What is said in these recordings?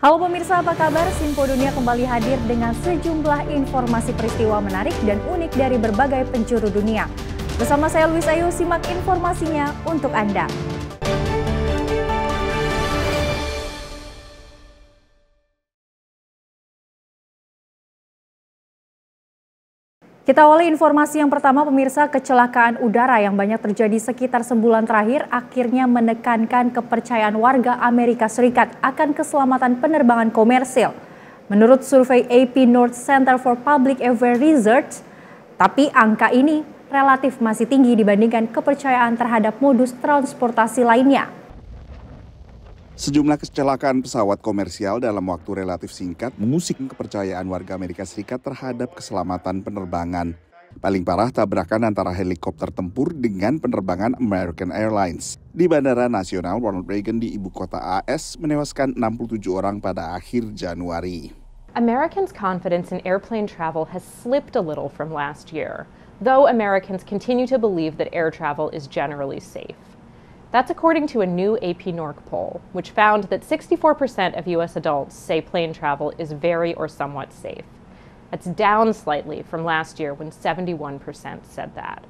Halo pemirsa, apa kabar? Simpo Dunia kembali hadir dengan sejumlah informasi peristiwa menarik dan unik dari berbagai penjuru dunia. Bersama saya Luis Ayu, simak informasinya untuk Anda. Kita awali informasi yang pertama, pemirsa. Kecelakaan udara yang banyak terjadi sekitar sebulan terakhir akhirnya menekankan kepercayaan warga Amerika Serikat akan keselamatan penerbangan komersil. Menurut survei AP North Center for Public Affairs Research, tapi angka ini relatif masih tinggi dibandingkan kepercayaan terhadap modus transportasi lainnya. Sejumlah kecelakaan pesawat komersial dalam waktu relatif singkat mengusik kepercayaan warga Amerika Serikat terhadap keselamatan penerbangan. Paling parah tabrakan antara helikopter tempur dengan penerbangan American Airlines. Di Bandara Nasional Ronald Reagan di ibu kota AS menewaskan 67 orang pada akhir Januari. Americans' confidence in airplane travel has slipped a little from last year, though Americans continue to believe that air travel is generally safe. That's according to a new AP NORC poll, which found that 64% of U.S. adults say plane travel is very or somewhat safe. That's down slightly from last year when 71% said that.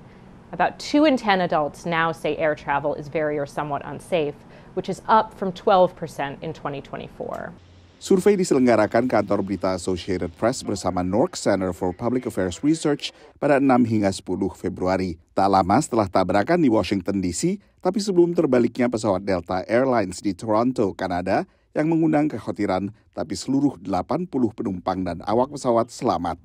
About 2 in 10 adults now say air travel is very or somewhat unsafe, which is up from 12% in 2024. Survei diselenggarakan kantor berita Associated Press bersama NORC Center for Public Affairs Research pada 6 hingga 10 Februari. Tak lama setelah tabrakan di Washington DC, tapi sebelum terbaliknya pesawat Delta Airlines di Toronto, Kanada, yang mengundang kekhawatiran, tapi seluruh 80 penumpang dan awak pesawat selamat.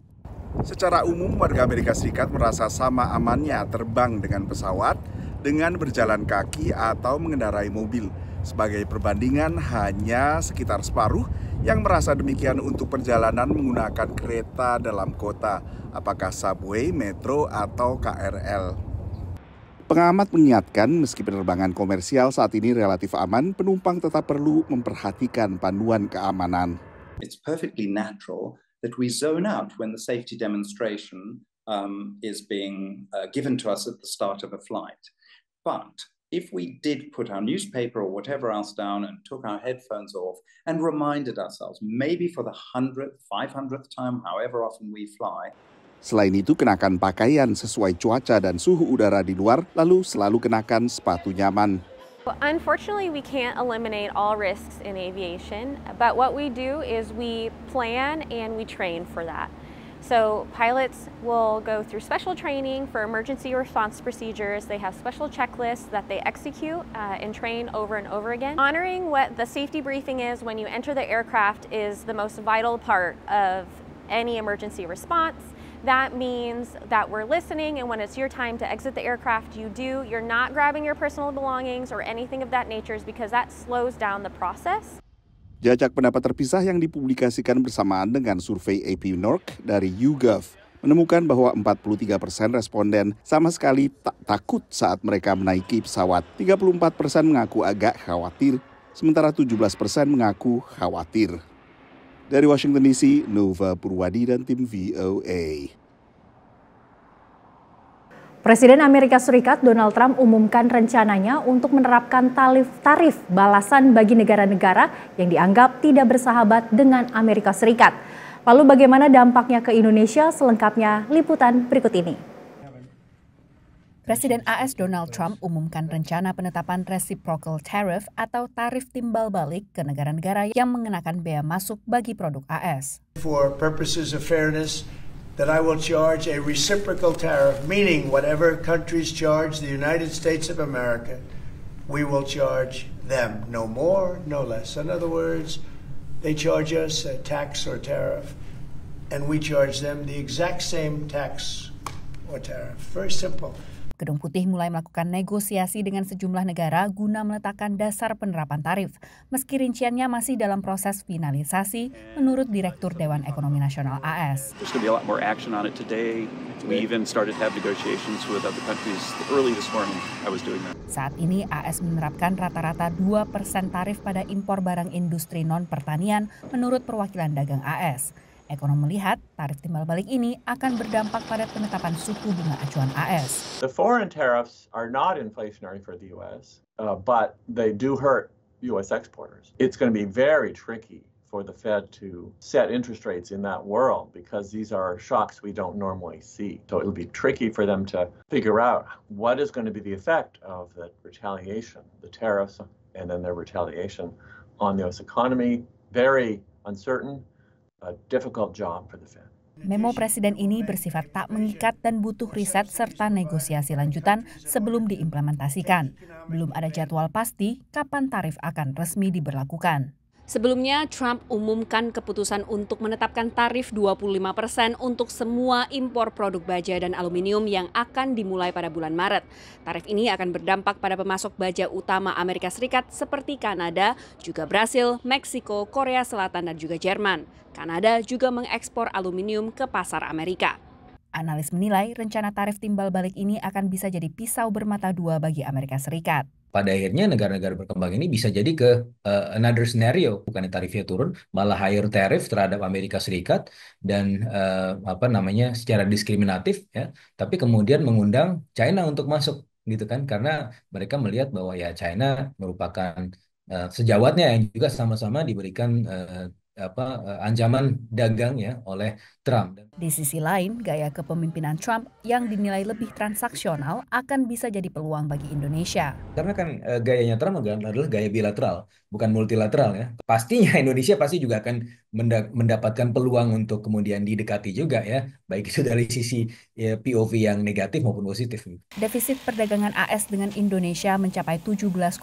Secara umum, warga Amerika Serikat merasa sama amannya terbang dengan pesawat, dengan berjalan kaki atau mengendarai mobil. Sebagai perbandingan, hanya sekitar separuh yang merasa demikian untuk perjalanan menggunakan kereta dalam kota, apakah subway, metro, atau KRL. Pengamat mengingatkan, meski penerbangan komersial saat ini relatif aman, penumpang tetap perlu memperhatikan panduan keamanan. It's perfectly natural that we zone out when the safety demonstration is being given to us at the start of a flight. But if we did put our newspaper or whatever else down and took our headphones off and reminded ourselves, maybe for the 100th, 500th time, however often we fly. Selain itu, kenakan pakaian sesuai cuaca dan suhu udara di luar, lalu selalu kenakan sepatu nyaman. Unfortunately, we can't eliminate all risks in aviation, but what we do is we plan and we train for that. So pilots will go through special training for emergency response procedures. They have special checklists that they execute and train over and over again. Honoring what the safety briefing is when you enter the aircraft is the most vital part of any emergency response. That means that we're listening, and when it's your time to exit the aircraft, you're not grabbing your personal belongings or anything of that nature, because that slows down the process. Jajak pendapat terpisah yang dipublikasikan bersamaan dengan survei AP NORC dari YouGov menemukan bahwa 43% responden sama sekali tak takut saat mereka menaiki pesawat. 34% mengaku agak khawatir, sementara 17% mengaku khawatir. Dari Washington DC, Nova Purwadi dan tim VOA. Presiden Amerika Serikat Donald Trump umumkan rencananya untuk menerapkan tarif balasan bagi negara-negara yang dianggap tidak bersahabat dengan Amerika Serikat. Lalu bagaimana dampaknya ke Indonesia? Selengkapnya liputan berikut ini. Presiden AS Donald Trump umumkan rencana penetapan reciprocal tariff atau tarif timbal balik ke negara-negara yang mengenakan bea masuk bagi produk AS. For purposes of fairness, that I will charge a reciprocal tariff, meaning whatever countries charge the United States of America, we will charge them, no more, no less. In other words, they charge us a tax or tariff, and we charge them the exact same tax or tariff. Very simple. Gedung Putih mulai melakukan negosiasi dengan sejumlah negara guna meletakkan dasar penerapan tarif, meski rinciannya masih dalam proses finalisasi, menurut Direktur Dewan Ekonomi Nasional AS. There's going to be a lot more action on it today. We even started to have negotiations with other countries early this morning. I was doing that. Saat ini AS menerapkan rata-rata 2% tarif pada impor barang industri non-pertanian menurut perwakilan dagang AS. Ekonom melihat tarif timbal balik ini akan berdampak pada penetapan suku bunga acuan AS. The foreign tariffs are not inflationary for the U.S., but they do hurt U.S. exporters. It's going to be very tricky for the Fed to set interest rates in that world because these are shocks we don't normally see. So it'll be tricky for them to figure out what is going to be the effect of the retaliation, the tariffs, and then their retaliation on the U.S. economy. Very uncertain, a difficult job for the Fed. Memo Presiden ini bersifat tak mengikat dan butuh riset serta negosiasi lanjutan sebelum diimplementasikan. Belum ada jadwal pasti kapan tarif akan resmi diberlakukan. Sebelumnya, Trump umumkan keputusan untuk menetapkan tarif 25% untuk semua impor produk baja dan aluminium yang akan dimulai pada bulan Maret. Tarif ini akan berdampak pada pemasok baja utama Amerika Serikat seperti Kanada, juga Brasil, Meksiko, Korea Selatan, dan juga Jerman. Kanada juga mengekspor aluminium ke pasar Amerika. Analis menilai rencana tarif timbal balik ini akan bisa jadi pisau bermata dua bagi Amerika Serikat. Pada akhirnya negara-negara berkembang ini bisa jadi ke another scenario, bukannya tarifnya turun, malah higher tariff terhadap Amerika Serikat dan secara diskriminatif ya, tapi kemudian mengundang China untuk masuk gitu kan, karena mereka melihat bahwa ya China merupakan sejawatnya yang juga sama-sama diberikan ancaman dagang ya oleh Trump. Di sisi lain, gaya kepemimpinan Trump yang dinilai lebih transaksional akan bisa jadi peluang bagi Indonesia. Karena kan gayanya Trump adalah gaya bilateral, bukan multilateral ya. Pastinya Indonesia pasti juga akan mendapatkan peluang untuk kemudian didekati juga ya, baik itu dari sisi POV yang negatif maupun positif. Defisit perdagangan AS dengan Indonesia mencapai 17,9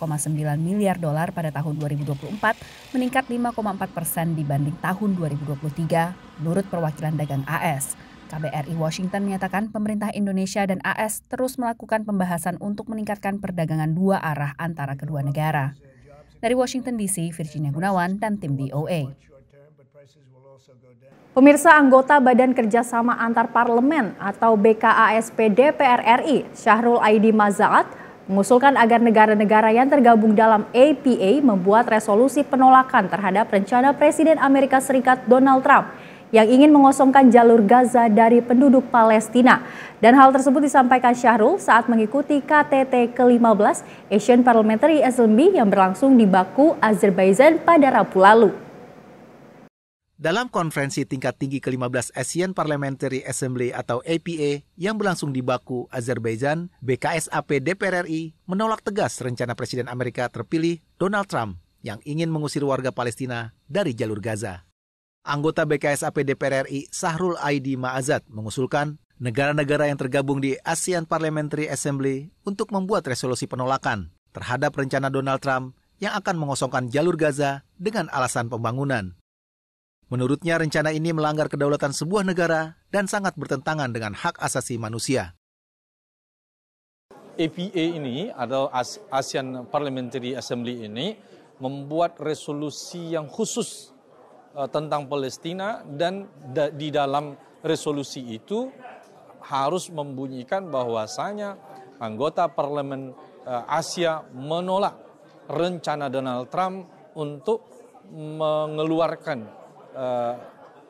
miliar dolar pada tahun 2024, meningkat 5,4% dibanding tahun 2023, menurut perwakilan dagang AS. KBRI Washington menyatakan pemerintah Indonesia dan AS terus melakukan pembahasan untuk meningkatkan perdagangan dua arah antara kedua negara. Dari Washington DC, Virginia Gunawan dan tim VOA. Pemirsa, anggota Badan Kerjasama Antar Parlemen atau BKASP DPR RI, Syahrul Aidi Mazaat, mengusulkan agar negara-negara yang tergabung dalam APA membuat resolusi penolakan terhadap rencana Presiden Amerika Serikat Donald Trump yang ingin mengosongkan jalur Gaza dari penduduk Palestina. Dan hal tersebut disampaikan Syahrul saat mengikuti KTT ke-15 Asian Parliamentary Assembly yang berlangsung di Baku, Azerbaijan pada Rabu lalu. Dalam konferensi tingkat tinggi ke-15 Asian Parliamentary Assembly atau APA yang berlangsung di Baku, Azerbaijan, BKSAP DPR RI menolak tegas rencana Presiden Amerika terpilih Donald Trump yang ingin mengusir warga Palestina dari jalur Gaza. Anggota BKSAP DPR RI Syahrul Aidi Maazat mengusulkan negara-negara yang tergabung di ASEAN Parliamentary Assembly untuk membuat resolusi penolakan terhadap rencana Donald Trump yang akan mengosongkan jalur Gaza dengan alasan pembangunan. Menurutnya rencana ini melanggar kedaulatan sebuah negara dan sangat bertentangan dengan hak asasi manusia. APA ini atau ASEAN Parliamentary Assembly ini membuat resolusi yang khusus tentang Palestina dan di dalam resolusi itu harus membunyikan bahwasanya anggota parlemen Asia menolak rencana Donald Trump untuk mengeluarkan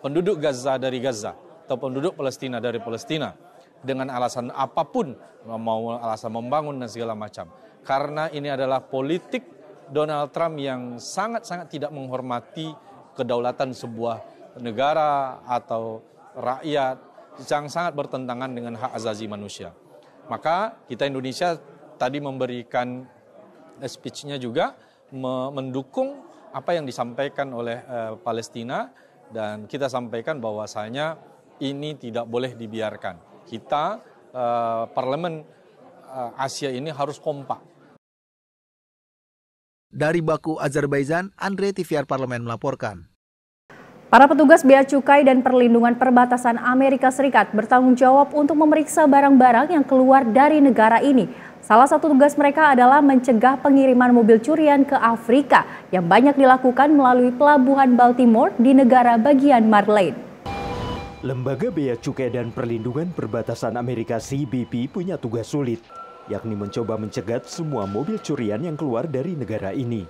penduduk Gaza dari Gaza atau penduduk Palestina dari Palestina dengan alasan apapun, mau alasan membangun dan segala macam. Karena ini adalah politik Donald Trump yang sangat-sangat tidak menghormati kedaulatan sebuah negara atau rakyat yang sangat bertentangan dengan hak asasi manusia. Maka kita Indonesia tadi memberikan speech-nya juga mendukung apa yang disampaikan oleh Palestina dan kita sampaikan bahwasanya ini tidak boleh dibiarkan. Kita parlemen Asia ini harus kompak. Dari Baku, Azerbaijan, Andre Tiviar Parlemen melaporkan. Para petugas Bea Cukai dan Perlindungan Perbatasan Amerika Serikat bertanggung jawab untuk memeriksa barang-barang yang keluar dari negara ini. Salah satu tugas mereka adalah mencegah pengiriman mobil curian ke Afrika yang banyak dilakukan melalui pelabuhan Baltimore di negara bagian Maryland. Lembaga Bea Cukai dan Perlindungan Perbatasan Amerika CBP punya tugas sulit, yakni mencoba mencegat semua mobil curian yang keluar dari negara ini.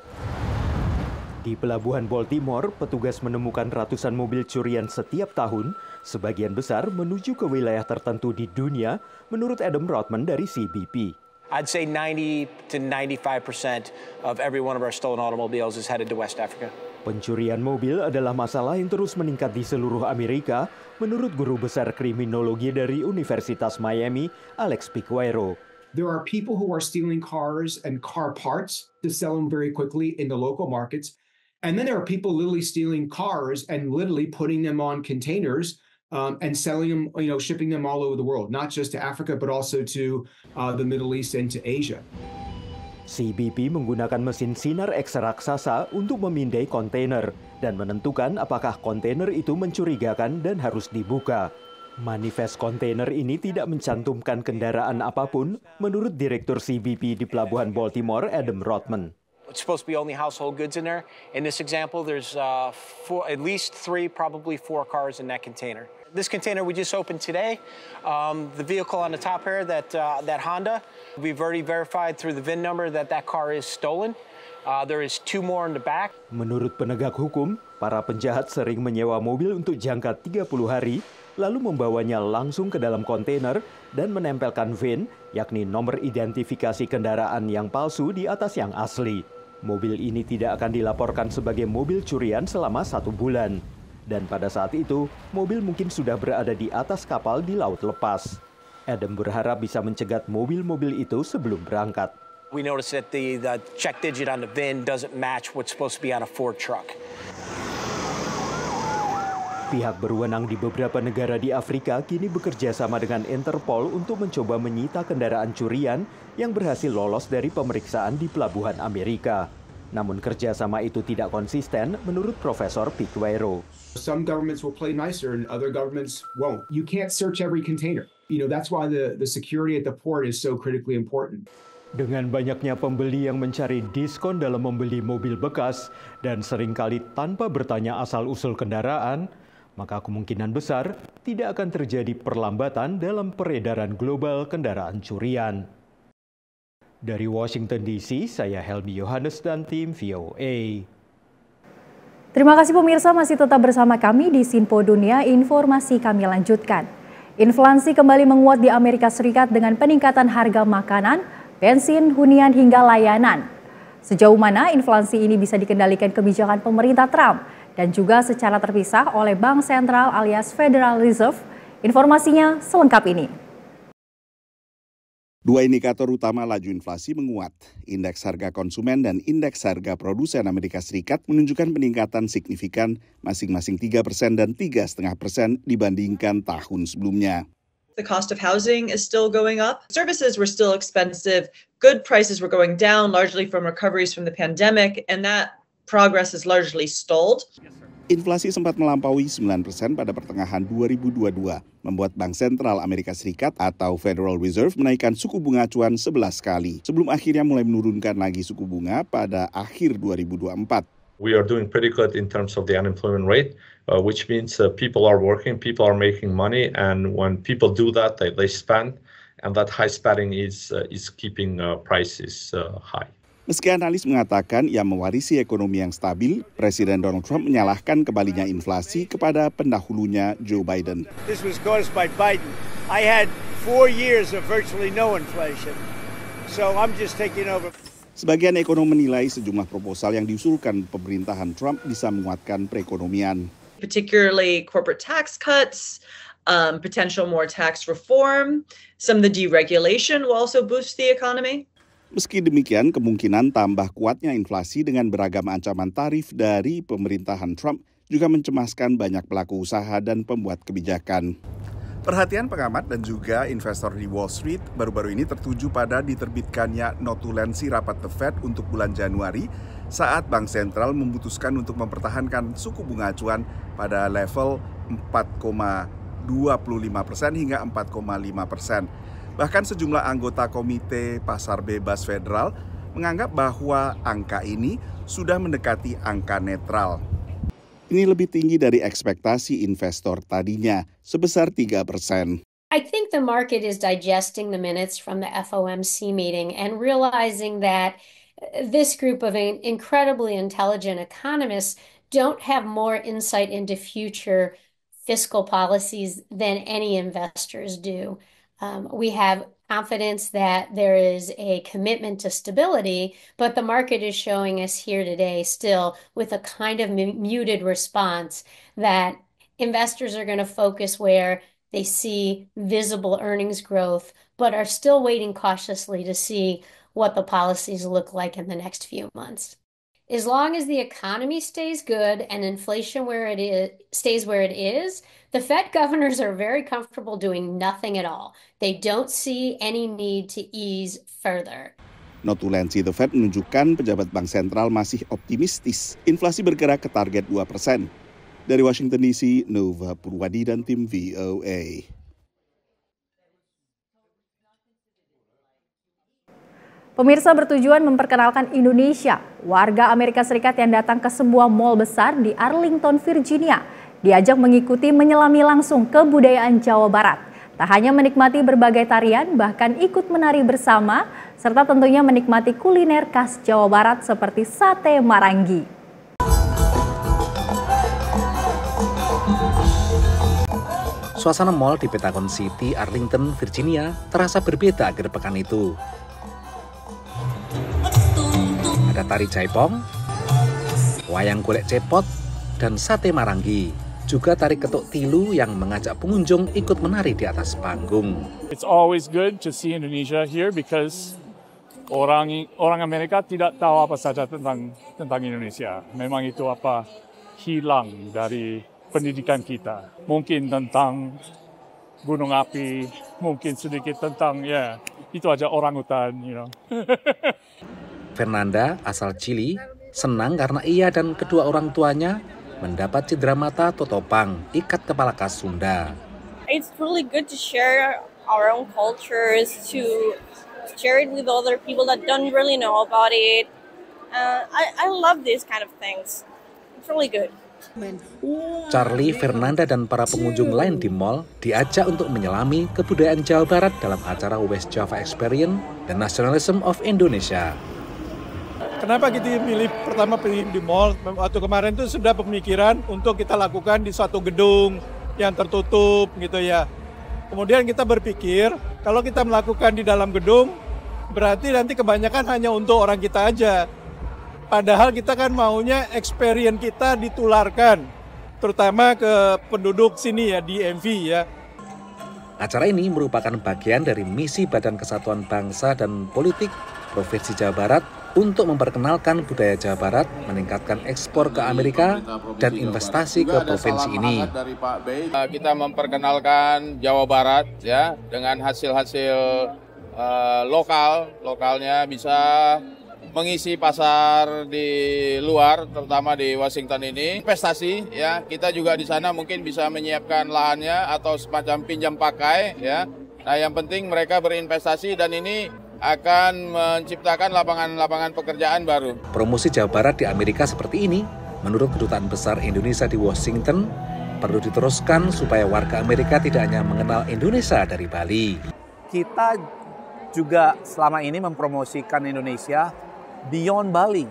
Di Pelabuhan Baltimore, petugas menemukan ratusan mobil curian setiap tahun, sebagian besar menuju ke wilayah tertentu di dunia, menurut Adam Rothman dari CBP. I'd say 90 to 95% of every one of our stolen automobiles is headed to West Africa. Pencurian mobil adalah masalah yang terus meningkat di seluruh Amerika, menurut guru besar kriminologi dari Universitas Miami, Alex Piqueiro. There are people who are stealing cars and car parts to sell them very quickly in the local markets. And then there are people literally stealing cars and literally putting them on containers and selling them, shipping them all over the world, not just to Africa, but also to the Middle East and to Asia. CBP menggunakan mesin sinar X raksasa untuk memindai kontainer dan menentukan apakah kontainer itu mencurigakan dan harus dibuka. Manifest kontainer ini tidak mencantumkan kendaraan apapun, menurut Direktur CBP di Pelabuhan Baltimore, Adam Rothman. It's supposed to be only household goods in there. In this example, there's at least 3, probably 4 cars in that container. This container we just opened today, the vehicle on the top here, that Honda, we've already verified through the VIN number that car is stolen. There is 2 more in the back. Menurut penegak hukum, para penjahat sering menyewa mobil untuk jangka 30 hari, lalu membawanya langsung ke dalam kontainer dan menempelkan VIN, yakni nomor identifikasi kendaraan yang palsu di atas yang asli. Mobil ini tidak akan dilaporkan sebagai mobil curian selama 1 bulan. Dan pada saat itu, mobil mungkin sudah berada di atas kapal di laut lepas. Adam berharap bisa mencegat mobil-mobil itu sebelum berangkat. We noticed that the check digit on the VIN doesn't match what's supposed to be on a Ford truck. Pihak berwenang di beberapa negara di Afrika kini bekerja sama dengan Interpol untuk mencoba menyita kendaraan curian yang berhasil lolos dari pemeriksaan di pelabuhan Amerika. Namun kerjasama itu tidak konsisten menurut Profesor Piqueiro. Some governments will play nicer and other governments won't. You can't search every container. That's why the security at the port is so critically important. Dengan banyaknya pembeli yang mencari diskon dalam membeli mobil bekas dan seringkali tanpa bertanya asal-usul kendaraan, maka kemungkinan besar tidak akan terjadi perlambatan dalam peredaran global kendaraan curian. Dari Washington DC, saya Helmi Yohanes dan tim VOA. Terima kasih pemirsa masih tetap bersama kami di Sinpo Dunia. Informasi kami lanjutkan. Inflasi kembali menguat di Amerika Serikat dengan peningkatan harga makanan, bensin, hunian hingga layanan. Sejauh mana inflasi ini bisa dikendalikan kebijakan pemerintah Trump dan juga secara terpisah oleh Bank Sentral alias Federal Reserve? Informasinya selengkap ini. 2 indikator utama laju inflasi menguat. Indeks harga konsumen dan indeks harga produsen Amerika Serikat menunjukkan peningkatan signifikan masing-masing 3% dan 3,5% dibandingkan tahun sebelumnya. The cost of housing is still going up. Services were still expensive. Good prices were going down, largely from recoveries from the pandemic, and that progress is largely stalled. Inflasi sempat melampaui 9% pada pertengahan 2022, membuat Bank Sentral Amerika Serikat atau Federal Reserve menaikkan suku bunga acuan 11 kali, sebelum akhirnya mulai menurunkan lagi suku bunga pada akhir 2024. We are doing pretty good in terms of the unemployment rate, which means people are working, people are making money, and when people do that, they spend, and that high spending is keeping prices high. Meski analis mengatakan ia mewarisi ekonomi yang stabil, Presiden Donald Trump menyalahkan kembalinya inflasi kepada pendahulunya Joe Biden. This was caused by Biden. I had 4 years of virtually no inflation, so I'm just taking over. Sebagian ekonom menilai sejumlah proposal yang diusulkan pemerintahan Trump bisa menguatkan perekonomian. Particularly corporate tax cuts, potential more tax reform, some of the deregulation will also boost the economy. Meski demikian, kemungkinan tambah kuatnya inflasi dengan beragam ancaman tarif dari pemerintahan Trump juga mencemaskan banyak pelaku usaha dan pembuat kebijakan. Perhatian pengamat dan juga investor di Wall Street baru-baru ini tertuju pada diterbitkannya notulensi rapat The Fed untuk bulan Januari saat Bank Sentral memutuskan untuk mempertahankan suku bunga acuan pada level 4,25% hingga 4,5%. Bahkan sejumlah anggota Komite Pasar Bebas Federal menganggap bahwa angka ini sudah mendekati angka netral. Ini lebih tinggi dari ekspektasi investor tadinya, sebesar 3%. I think the market is digesting the minutes from the FOMC meeting and realizing that this group of incredibly intelligent economists don't have more insight into future fiscal policies than any investors do. We have confidence that there is a commitment to stability, but the market is showing us here today still with a kind of muted response that investors are going to focus where they see visible earnings growth, but are still waiting cautiously to see what the policies look like in the next few months. As long as the economy stays good and inflation stays where it is, the Fed governors are very comfortable doing nothing at all. They don't see any need to ease further. Notulensi The Fed menunjukkan pejabat bank sentral masih optimistis inflasi bergerak ke target 2%. Dari Washington DC, Nova Purwadi dan tim VOA. Pemirsa, bertujuan memperkenalkan Indonesia, warga Amerika Serikat yang datang ke sebuah mall besar di Arlington, Virginia, diajak mengikuti menyelami langsung kebudayaan Jawa Barat. Tak hanya menikmati berbagai tarian, bahkan ikut menari bersama, serta tentunya menikmati kuliner khas Jawa Barat seperti sate Marangi. Suasana mall di Pentagon City, Arlington, Virginia terasa berbeda akhir pekan itu. Ada tari jaipong, wayang golek cepot, dan sate Marangi. Juga tari ketuk tilu yang mengajak pengunjung ikut menari di atas panggung. It's always good to see Indonesia here because orang Amerika tidak tahu apa saja tentang Indonesia. Memang itu apa hilang dari pendidikan kita. Mungkin tentang gunung api, mungkin sedikit tentang itu aja orangutan, Fernanda, asal Chili, senang karena ia dan kedua orang tuanya mendapat cedera mata totopang, ikat kepala khas Sunda. It's really good to share our own cultures, to share it with other people that don't really know about it. I love these kind of things. It's really good. Charlie, Fernanda, dan para pengunjung lain di mall diajak untuk menyelami kebudayaan Jawa Barat dalam acara West Java Experience dan Nationalism of Indonesia. Kenapa kita pertama pilih di mall? Waktu kemarin itu sudah pemikiran untuk kita lakukan di suatu gedung yang tertutup gitu ya. Kemudian kita berpikir kalau kita melakukan di dalam gedung berarti nanti kebanyakan hanya untuk orang kita aja. Padahal kita kan maunya experience kita ditularkan, terutama ke penduduk sini ya, di DMV ya. Acara ini merupakan bagian dari misi Badan Kesatuan Bangsa dan Politik Provinsi Jawa Barat untuk memperkenalkan budaya Jawa Barat, meningkatkan ekspor ke Amerika, dan investasi ke provinsi ini. Kita memperkenalkan Jawa Barat ya dengan hasil-hasil lokalnya bisa mengisi pasar di luar, terutama di Washington ini. Investasi ya, kita juga di sana mungkin bisa menyiapkan lahannya atau semacam pinjam pakai ya. Nah, yang penting mereka berinvestasi dan ini akan menciptakan lapangan pekerjaan baru. Promosi Jawa Barat di Amerika seperti ini, menurut Kedutaan Besar Indonesia di Washington, perlu diteruskan supaya warga Amerika tidak hanya mengenal Indonesia dari Bali. Kita juga selama ini mempromosikan Indonesia beyond Bali.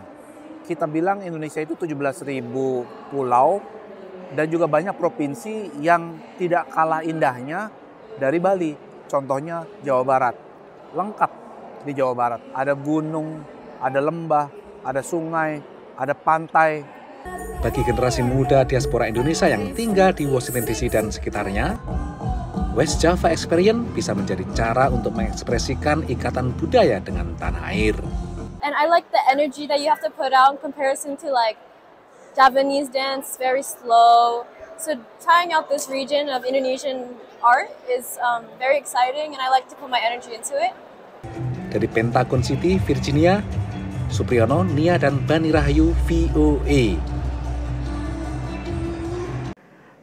Kita bilang Indonesia itu 17.000 pulau dan juga banyak provinsi yang tidak kalah indahnya dari Bali. Contohnya Jawa Barat. Lengkap di Jawa Barat. Ada gunung, ada lembah, ada sungai, ada pantai. Bagi generasi muda diaspora Indonesia yang tinggal di Washington DC dan sekitarnya, West Java Experience bisa menjadi cara untuk mengekspresikan ikatan budaya dengan tanah air. And I like the energy that you have to put out in comparison to like Javanese dance, very slow. So trying out this region of Indonesian art is very exciting and I like to put my energy into it. Dari Pentagon City, Virginia, Supriyono, Nia, dan Bani Rahayu, VOA.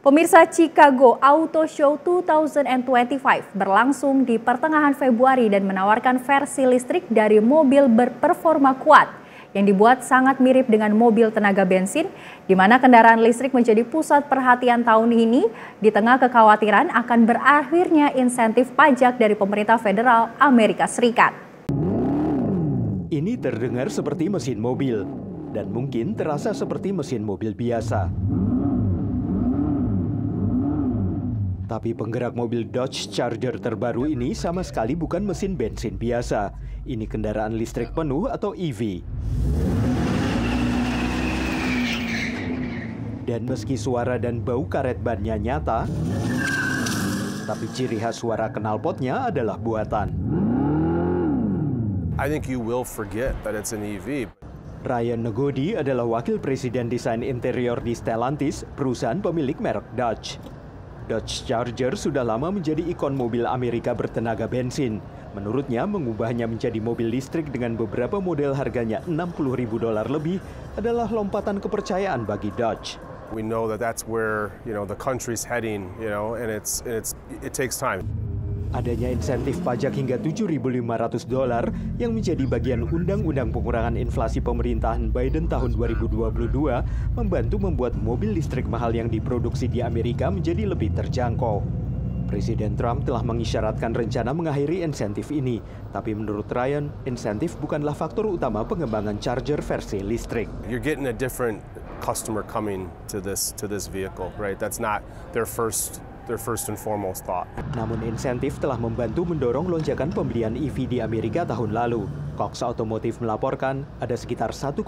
Pemirsa, Chicago Auto Show 2025 berlangsung di pertengahan Februari dan menawarkan versi listrik dari mobil berperforma kuat yang dibuat sangat mirip dengan mobil tenaga bensin, di mana kendaraan listrik menjadi pusat perhatian tahun ini di tengah kekhawatiran akan berakhirnya insentif pajak dari pemerintah federal Amerika Serikat. Ini terdengar seperti mesin mobil dan mungkin terasa seperti mesin mobil biasa. Tapi penggerak mobil Dodge Charger terbaru ini sama sekali bukan mesin bensin biasa. Ini kendaraan listrik penuh atau EV. Dan meski suara dan bau karet bannya nyata, tapi ciri khas suara knalpotnya adalah buatan. I think you will forget that it's an EV. Ryan Negodi adalah wakil presiden desain interior di Stellantis, perusahaan pemilik merek Dodge. Dodge Charger sudah lama menjadi ikon mobil Amerika bertenaga bensin. Menurutnya, mengubahnya menjadi mobil listrik dengan beberapa model harganya $60.000 lebih adalah lompatan kepercayaan bagi Dodge. We know that that's where, the country's heading, and it takes time. Adanya insentif pajak hingga $7.500 yang menjadi bagian Undang-Undang Pengurangan Inflasi pemerintahan Biden tahun 2022 membantu membuat mobil listrik mahal yang diproduksi di Amerika menjadi lebih terjangkau. Presiden Trump telah mengisyaratkan rencana mengakhiri insentif ini, tapi menurut Ryan, insentif bukanlah faktor utama pengembangan Charger versi listrik. You're getting a different customer coming to this vehicle, right? That's not their first and foremost thought. Namun insentif telah membantu mendorong lonjakan pembelian EV di Amerika tahun lalu. Cox Automotive melaporkan ada sekitar 1,3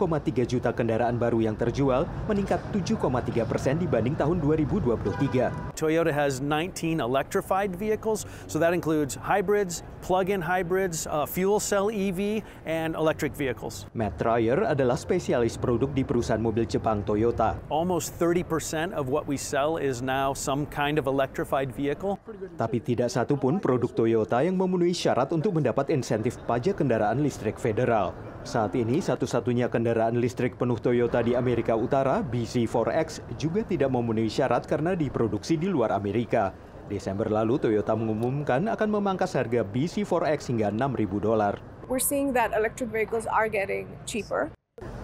juta kendaraan baru yang terjual, meningkat 7,3% dibanding tahun 2023. Toyota has 19 electrified vehicles, so that includes hybrids, plug-in hybrids, fuel cell EV, and electric vehicles. Matt Troyer adalah spesialis produk di perusahaan mobil Jepang Toyota. Almost 30% of what we sell is now some kind of electrified vehicle. Tapi tidak satu pun produk Toyota yang memenuhi syarat untuk mendapat insentif pajak kendaraan listrik federal. Saat ini satu-satunya kendaraan listrik penuh Toyota di Amerika Utara, BZ4X, juga tidak memenuhi syarat karena diproduksi di luar Amerika. Desember lalu Toyota mengumumkan akan memangkas harga BZ4X hingga $6.000. We're seeing that electric vehicles are getting cheaper.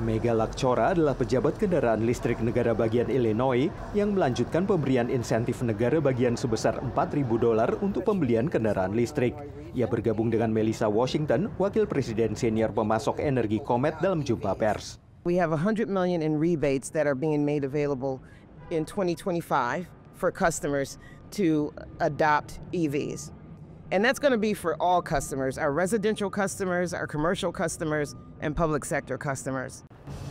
Mega Lakchora adalah pejabat kendaraan listrik negara bagian Illinois yang melanjutkan pemberian insentif negara bagian sebesar $4.000 untuk pembelian kendaraan listrik. Ia bergabung dengan Melissa Washington, wakil presiden senior pemasok energi Comet dalam jumpa pers. We have $100 million in rebates that are being made available in 2025 for customers to adopt EVs. And that's going to be for all customers, our residential customers, our commercial customers, and public sector customers.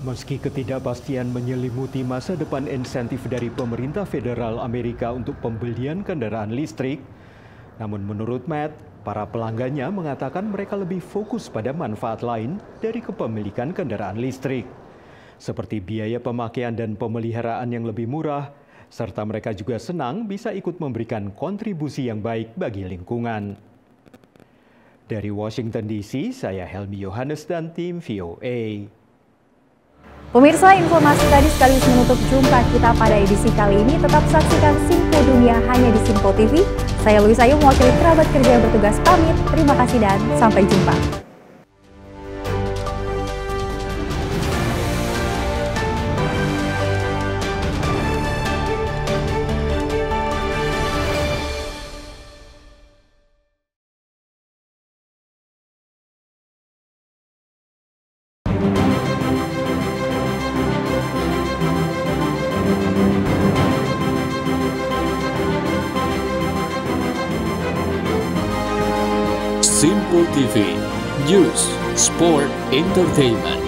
Meski ketidakpastian menyelimuti masa depan insentif dari pemerintah federal Amerika untuk pembelian kendaraan listrik, namun menurut Matt, para pelanggannya mengatakan mereka lebih fokus pada manfaat lain dari kepemilikan kendaraan listrik, seperti biaya pemakaian dan pemeliharaan yang lebih murah, serta mereka juga senang bisa ikut memberikan kontribusi yang baik bagi lingkungan. Dari Washington DC, saya Helmi Yohanes dan tim VOA. Pemirsa, informasi tadi sekaligus menutup jumpa kita pada edisi kali ini. Tetap saksikan Simpo Dunia hanya di Simpo TV. Saya Luis Ayu, mewakili kerabat kerja yang bertugas pamit. Terima kasih dan sampai jumpa. Simpo TV, News, Sport, Entertainment.